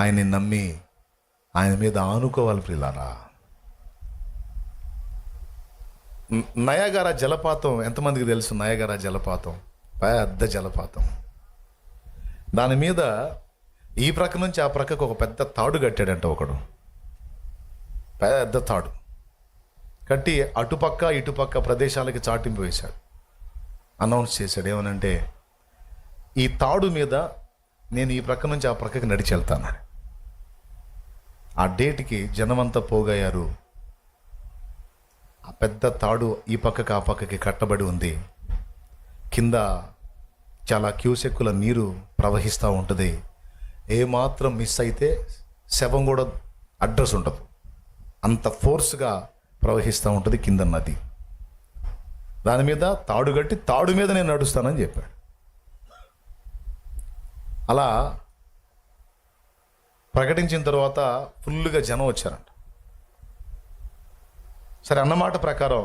ఆయన్ని నమ్మి ఆయన మీద ఆనుకోవాలి ప్రియులారా. నయాగరా జలపాతం ఎంతమందికి తెలుసు? నయాగరా జలపాతం పెద్ద జలపాతం. దాని మీద ఈ ప్రక్క నుంచి ఆ ప్రక్కకు ఒక పెద్ద తాడు కట్టాడంట ఒకడు. పెద్ద తాడు కట్టి అటుపక్క ఇటుపక్క ప్రదేశాలకి చాటింపు వేశాడు. అనౌన్స్ చేశాడు ఏమనంటే, ఈ తాడు మీద నేను ఈ ప్రక్క నుంచి ఆ ప్రక్కకి నడిచి వెళ్తాను. ఆ డేట్కి జనమంతా పోగయ్యారు. ఆ పెద్ద తాడు ఈ పక్కకి ఆ పక్కకి కట్టబడి ఉంది. కింద చాలా క్యూసెక్కుల నీరు ప్రవహిస్తూ ఉంటుంది. ఏమాత్రం మిస్ అయితే శవం కూడా అడ్రస్ ఉండదు, అంత ఫోర్స్గా ప్రవహిస్తూ ఉంటుంది కింద నది. దాని మీద తాడు కట్టి తాడు మీద నేను నడుస్తానని చెప్పాడు. అలా ప్రకటించిన తర్వాత ఫుల్గా జనం వచ్చారంట. సరే అన్నమాట ప్రకారం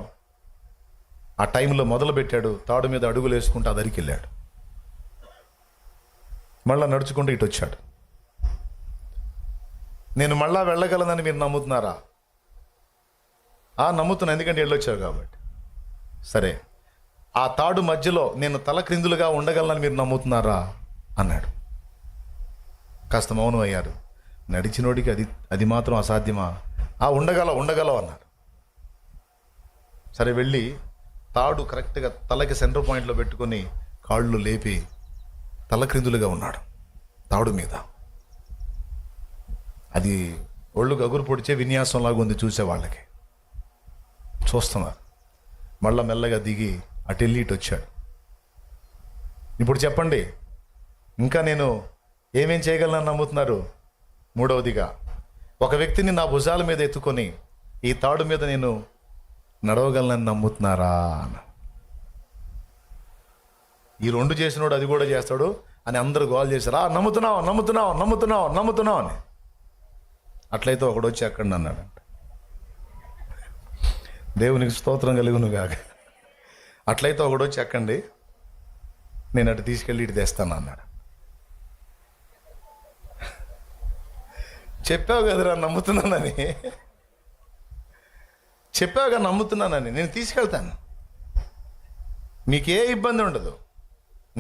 ఆ టైంలో మొదలుపెట్టాడు. తాడు మీద అడుగులు వేసుకుంటూ అదరికి వెళ్ళాడు. మళ్ళా నడుచుకుంటూ ఇటు వచ్చాడు. నేను మళ్ళా వెళ్ళగలనని మీరు నమ్ముతున్నారా? నమ్ముతున్నా, ఎందుకంటే వెళ్ళొచ్చావు కాబట్టి. సరే, ఆ తాడు మధ్యలో నేను తల క్రిందులుగా ఉండగలనని మీరు నమ్ముతున్నారా అన్నాడు. కాస్త మౌనం అయ్యారు. నడిచినోడికి అది మాత్రం అసాధ్యమా? ఉండగలవు అన్నాడు. సరే వెళ్ళి తాడు కరెక్ట్గా తలకి సెంటర్ పాయింట్లో పెట్టుకొని కాళ్ళు లేపి తల క్రిందులుగా ఉన్నాడు తాడు మీద. అది ఒళ్ళు గగురు పొడిచే విన్యాసంలాగా ఉంది చూసేవాళ్ళకి. చూస్తున్నారు. మళ్ళా మెల్లగా దిగి అటు వెళ్ళి ఇటు వచ్చాడు. ఇప్పుడు చెప్పండి, ఇంకా నేను ఏమేం చేయగలనని నమ్ముతున్నారు? మూడవదిగా, ఒక వ్యక్తిని నా భుజాల మీద ఎత్తుకొని ఈ తాడు మీద నేను నడవగలనని నమ్ముతున్నారా అని. ఈ రెండు చేసినోడు అది కూడా చేస్తాడు అని అందరూ గోల్ చేశారు. నమ్ముతున్నావు అని. అట్లయితే ఒకడు వచ్చి ఎక్కడ అన్నాడంట. దేవునికి స్తోత్రం కలుగును గాక. అట్లయితే ఒకడు వచ్చి ఎక్కండి, నేను అటు తీసుకెళ్ళి ఇటు తెస్తాను అన్నాడు. చెప్పావు కదరా నమ్ముతున్నానని, చెప్పావుగా నమ్ముతున్నానని, నేను తీసుకెళ్తాను, మీకే ఇబ్బంది ఉండదు,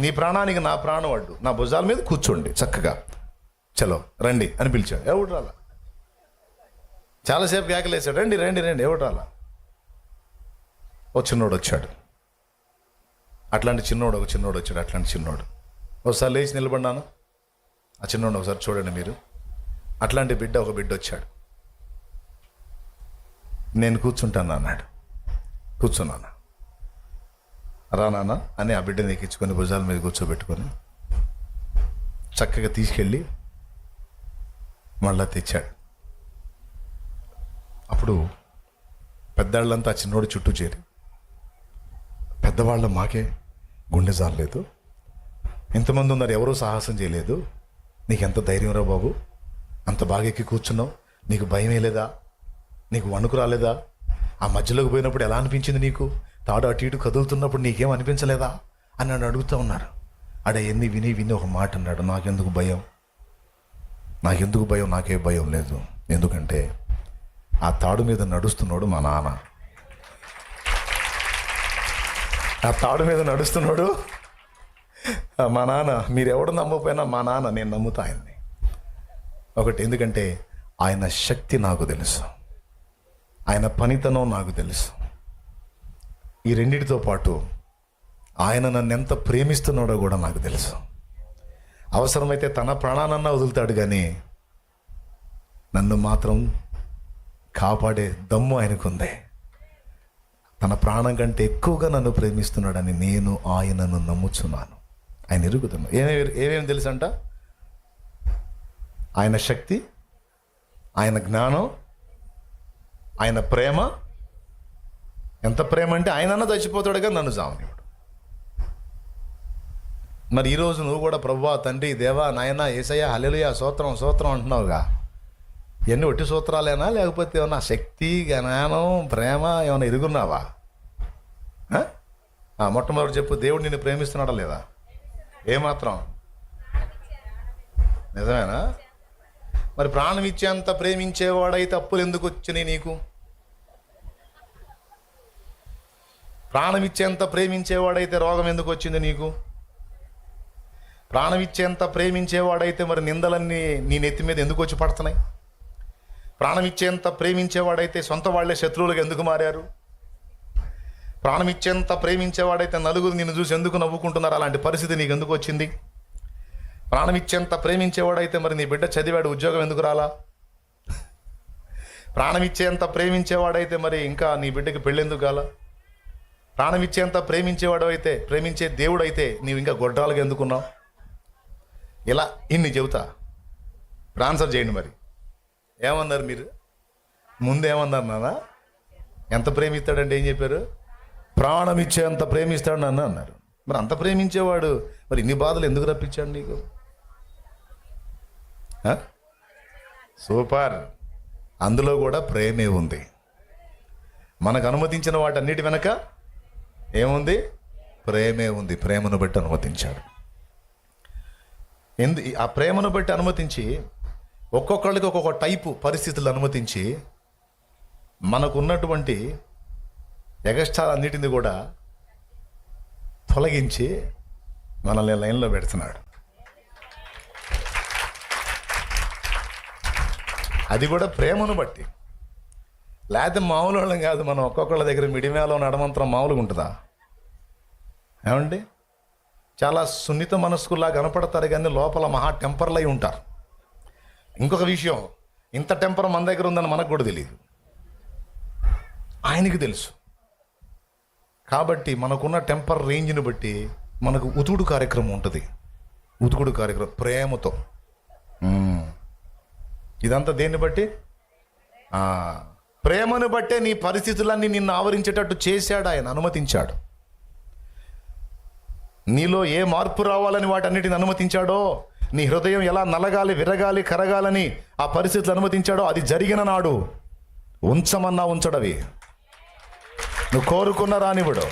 నీ ప్రాణానికి నా ప్రాణం అడ్డు, నా భుజాల మీద కూర్చోండి చక్కగా, చలో రండి అని పిలిచాడు. ఎవడు రాలా. చాలాసేపు కేకలేసాడు, రండి రండి రండి. ఎవడు రాలా. ఓ చిన్నోడు వచ్చాడు. అట్లాంటి చిన్నోడు వచ్చాడు. అట్లాంటి చిన్నోడు ఒకసారి లేచి నిలబడినాను. ఆ చిన్నోడు ఒకసారి చూడండి మీరు. అట్లాంటి ఒక బిడ్డ వచ్చాడు. నేను కూర్చుంటాను అన్నాడు. కూర్చున్నాను. రానానా అని ఆ బిడ్డని ఎక్కించుకొని భుజాల మీద కూర్చోబెట్టుకొని చక్కగా తీసుకెళ్ళి మళ్ళా తెచ్చాడు. అప్పుడు పెద్దవాళ్ళంతా ఆ చిన్నోడు చుట్టూ చేరి, పెద్దవాళ్ళ మాకే గుండె జారలేదు, ఇంతమంది ఉన్నారు, ఎవరూ సాహసం చేయలేదు, నీకెంత ధైర్యం రా బాబు, అంత బాగా ఎక్కి కూర్చున్నావు, నీకు భయం వేయలేదా, నీకు వణుకు రాలేదా, ఆ మధ్యలోకి పోయినప్పుడు ఎలా అనిపించింది నీకు, తాడు అటు ఇటు కదులుతున్నప్పుడు నీకేం అనిపించలేదా అని నన్ను అడుగుతూ ఉన్నారు. ఎన్ని విని ఒక మాట అన్నాడు, నాకెందుకు భయం, నాకే భయం లేదు, ఎందుకంటే ఆ తాడు మీద నడుస్తున్నాడు మా నాన్న, ఆ తాడు మీద నడుస్తున్నాడు మా నాన్న. మీరెవడు నమ్మకపోయినా మా నాన్న, నేను నమ్ముతా ఆయన్ని. ఒకటి, ఎందుకంటే ఆయన శక్తి నాకు తెలుసు, ఆయన పనితనం నాకు తెలుసు. ఈ రెండిటితో పాటు ఆయన నన్ను ఎంత ప్రేమిస్తున్నాడో కూడా నాకు తెలుసు. అవసరమైతే తన ప్రాణానన్నా వదులుతాడు, కానీ నన్ను మాత్రం కాపాడే దమ్ము ఆయనకుంది. తన ప్రాణం కంటే ఎక్కువగా నన్ను ప్రేమిస్తున్నాడని నేను ఆయనను నమ్ముచున్నాను. ఆయన ఎరుగుతున్నా. ఏమేమి తెలుసంట? ఆయన శక్తి, ఆయన జ్ఞానం, ఆయన ప్రేమ. ఎంత ప్రేమ అంటే ఆయనన్నా చచ్చిపోతాడు కానీ నన్ను చావనివాడు. మరి ఈరోజు నువ్వు కూడా ప్రభువా, తండ్రి, దేవా, నాయన, యేసయ్య, హల్లెలూయా, స్తోత్రం అంటున్నావుగా. ఇవన్నీ ఒట్టి సూత్రాలేనా, లేకపోతే ఏమన్నా శక్తి, జ్ఞానం, ప్రేమ ఏమైనా ఎరుగున్నావా? మొట్టమొదటి చెప్పు, దేవుడు నిన్ను ప్రేమిస్తున్నాడా లేదా? ఏమాత్రం? నిజమేనా? మరి ప్రాణం ఇచ్చేంత ప్రేమించేవాడైతే అప్పులు ఎందుకు వచ్చినాయి నీకు? ప్రాణం ఇచ్చేంత ప్రేమించేవాడైతే రోగం ఎందుకు వచ్చింది నీకు? ప్రాణం ఇచ్చేంత ప్రేమించేవాడైతే మరి నిందలన్నీ నీ నెత్తి మీద ఎందుకు వచ్చి పడుతున్నాయి? ప్రాణం ఇచ్చేంత ప్రేమించేవాడైతే సొంత వాళ్లే శత్రువులుగా ఎందుకు మారారు? ప్రాణం ఇచ్చేంత ప్రేమించేవాడైతే నలుగురు నిన్ను చూసి ఎందుకు నవ్వుకుంటున్నారు? అలాంటి పరిస్థితి నీకు ఎందుకు వచ్చింది? ప్రాణం ఇచ్చేంత ప్రేమించేవాడైతే మరి నీ బిడ్డ చదివాడు, ఉద్యోగం ఎందుకు రాలా? ప్రాణం ఇచ్చేంత ప్రేమించేవాడైతే మరి ఇంకా నీ బిడ్డకి పెళ్ళెందుకు కాలా? ప్రాణం ఇచ్చేంత ప్రేమించేవాడు అయితే, ప్రేమించే దేవుడు అయితే నీవు ఇంకా గొడ్రాలుగా ఎందుకున్నావు? ఇలా ఇన్ని చెబుతా, ఆన్సర్ చేయండి. మరి ఏమన్నారు మీరు? ముందు ఏమన్నారు నాన్న? ఎంత ప్రేమిస్తాడంటే ఏం చెప్పారు? ప్రాణం ఇచ్చేంత ప్రేమిస్తాడు నాన్న అన్నారు. మరి అంత ప్రేమించేవాడు మరి ఇన్ని బాధలు ఎందుకు రప్పించాడు నీకు? సూపర్. అందులో కూడా ప్రేమే ఉంది. మనకు అనుమతించిన వాటన్నిటి వెనక ఏముంది? ప్రేమే ఉంది. ప్రేమను బట్టి అనుమతించాడు. ఆ ప్రేమను బట్టి అనుమతించి ఒక్కొక్కళ్ళకి ఒక్కొక్క టైపు పరిస్థితులు అనుమతించి మనకున్నటువంటి ఎగస్ట్రాలన్నిటిని కూడా తొలగించి మనల్ని లైన్లో పెడుతున్నాడు. అది కూడా ప్రేమను బట్టి. లేకపోతే మామూలు వాళ్ళం కాదు. మనం ఒక్కొక్కళ్ళ దగ్గర మిడిమేలో నడమంతరం మామూలుగా ఉంటుందా? ఏమండి? చాలా సున్నిత మనస్కుల్లా కనపడతారు కానీ లోపల మహా టెంపర్లై ఉంటారు. ఇంకొక విషయం, ఇంత టెంపర్ మన దగ్గర ఉందని మనకు కూడా తెలియదు, ఆయనకి తెలుసు. కాబట్టి మనకున్న టెంపర్ రేంజ్ని బట్టి మనకు ఉతుకుడు కార్యక్రమం ఉంటుంది. ఉతుకుడు కార్యక్రమం ప్రేమతో. ఇదంతా దేన్ని బట్టి? ప్రేమను బట్టే నీ పరిస్థితులన్నీ నిన్ను ఆవరించేటట్టు చేశాడు ఆయన, అనుమతించాడు. నీలో ఏ మార్పు రావాలని వాటన్నిటిని అనుమతించాడో, నీ హృదయం ఎలా నలగాలి, విరగాలి, కరగాలని ఆ పరిస్థితులు అనుమతించాడో, అది జరిగిన నాడు ఉంచమన్నా ఉంచడవి. నువ్వు కోరుకున్న రానివ్వడు,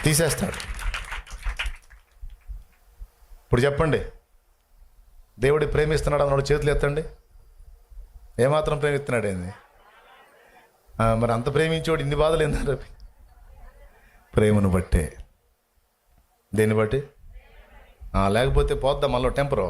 తీసేస్తాడు. ఇప్పుడు చెప్పండి, దేవుడి ప్రేమిస్తున్నాడు అన్నాడు, చేతులు ఎత్తండి. ఏమాత్రం ప్రేమిస్తున్నాడు ఏంది? మరి అంత ప్రేమించేవాడు ఇన్ని బాధలు ఏంటంటే? ప్రేమను బట్టే. దేన్ని బట్టి? లేకపోతే పోద్దాం మళ్ళీ టెంపరు.